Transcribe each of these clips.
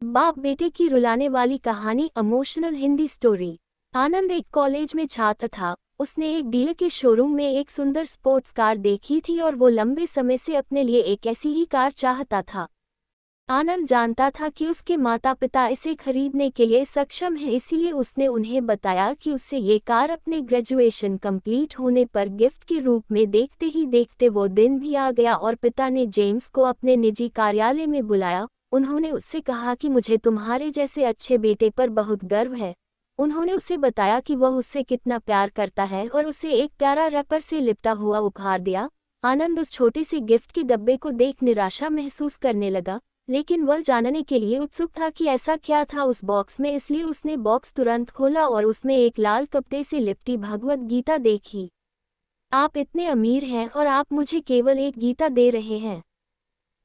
बाप बेटे की रुलाने वाली कहानी, इमोशनल हिंदी स्टोरी। आनंद एक कॉलेज में छात्र था। उसने एक डीलर के शोरूम में एक सुंदर स्पोर्ट्स कार देखी थी और वो लंबे समय से अपने लिए एक ऐसी ही कार चाहता था। आनंद जानता था कि उसके माता पिता इसे खरीदने के लिए सक्षम हैं, इसीलिए उसने उन्हें बताया कि उससे ये कार अपने ग्रेजुएशन कंप्लीट होने पर गिफ्ट के रूप में। देखते ही देखते वो दिन भी आ गया और पिता ने जेम्स को अपने निजी कार्यालय में बुलाया। उन्होंने उससे कहा कि मुझे तुम्हारे जैसे अच्छे बेटे पर बहुत गर्व है। उन्होंने उसे बताया कि वह उससे कितना प्यार करता है और उसे एक प्यारा रैपर से लिपटा हुआ उपहार दिया। आनंद उस छोटे से गिफ्ट के डब्बे को देख निराशा महसूस करने लगा, लेकिन वह जानने के लिए उत्सुक था कि ऐसा क्या था उस बॉक्स में, इसलिए उसने बॉक्स तुरंत खोला और उसमें एक लाल कपड़े से लिपटी भगवद गीता देखी। आप इतने अमीर हैं और आप मुझे केवल एक गीता दे रहे हैं।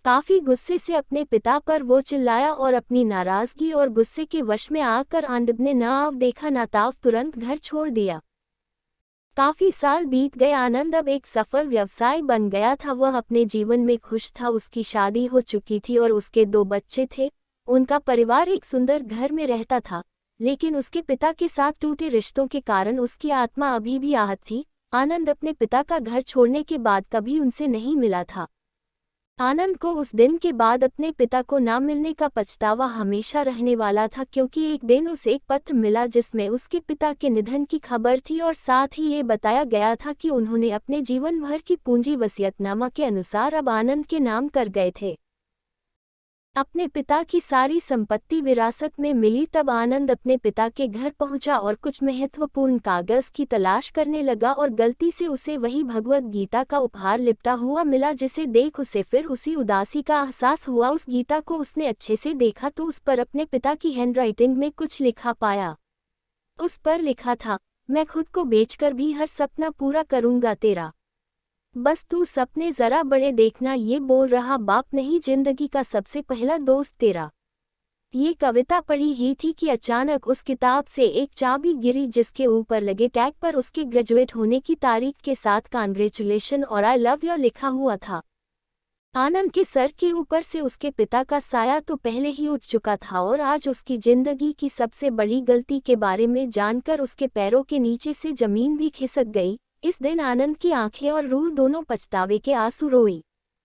काफी गुस्से से अपने पिता पर वो चिल्लाया और अपनी नाराजगी और गुस्से के वश में आकर आनंद ने न आव देखा न ताव तुरंत घर छोड़ दिया। काफी साल बीत गए। आनंद अब एक सफल व्यवसाय बन गया था। वह अपने जीवन में खुश था। उसकी शादी हो चुकी थी और उसके 2 बच्चे थे। उनका परिवार एक सुंदर घर में रहता था, लेकिन उसके पिता के साथ टूटे रिश्तों के कारण उसकी आत्मा अभी भी आहत थी। आनंद अपने पिता का घर छोड़ने के बाद कभी उनसे नहीं मिला था। आनंद को उस दिन के बाद अपने पिता को ना मिलने का पछतावा हमेशा रहने वाला था, क्योंकि एक दिन उसे एक पत्र मिला जिसमें उसके पिता के निधन की खबर थी और साथ ही ये बताया गया था कि उन्होंने अपने जीवन भर की पूंजी वसीयतनामा के अनुसार अब आनंद के नाम कर गए थे। अपने पिता की सारी संपत्ति विरासत में मिली। तब आनंद अपने पिता के घर पहुंचा और कुछ महत्वपूर्ण कागज की तलाश करने लगा और गलती से उसे वही भगवद गीता का उपहार लिपटा हुआ मिला, जिसे देख उसे फिर उसी उदासी का एहसास हुआ। उस गीता को उसने अच्छे से देखा तो उस पर अपने पिता की हैंडराइटिंग में कुछ लिखा पाया। उस पर लिखा था, मैं खुद को बेचकर भी हर सपना पूरा करूंगा तेरा, बस तू सपने जरा बड़े देखना। ये बोल रहा बाप नहीं, जिंदगी का सबसे पहला दोस्त तेरा। ये कविता पढ़ी ही थी कि अचानक उस किताब से एक चाबी गिरी, जिसके ऊपर लगे टैग पर उसके ग्रेजुएट होने की तारीख के साथ कांग्रेचुलेशन और आई लव यू लिखा हुआ था। आनंद के सर के ऊपर से उसके पिता का साया तो पहले ही उठ चुका था और आज उसकी जिंदगी की सबसे बड़ी गलती के बारे में जानकर उसके पैरों के नीचे से जमीन भी खिसक गई। इस दिन आनंद की आंखें और रूह दोनों पछतावे के आंसू रोई।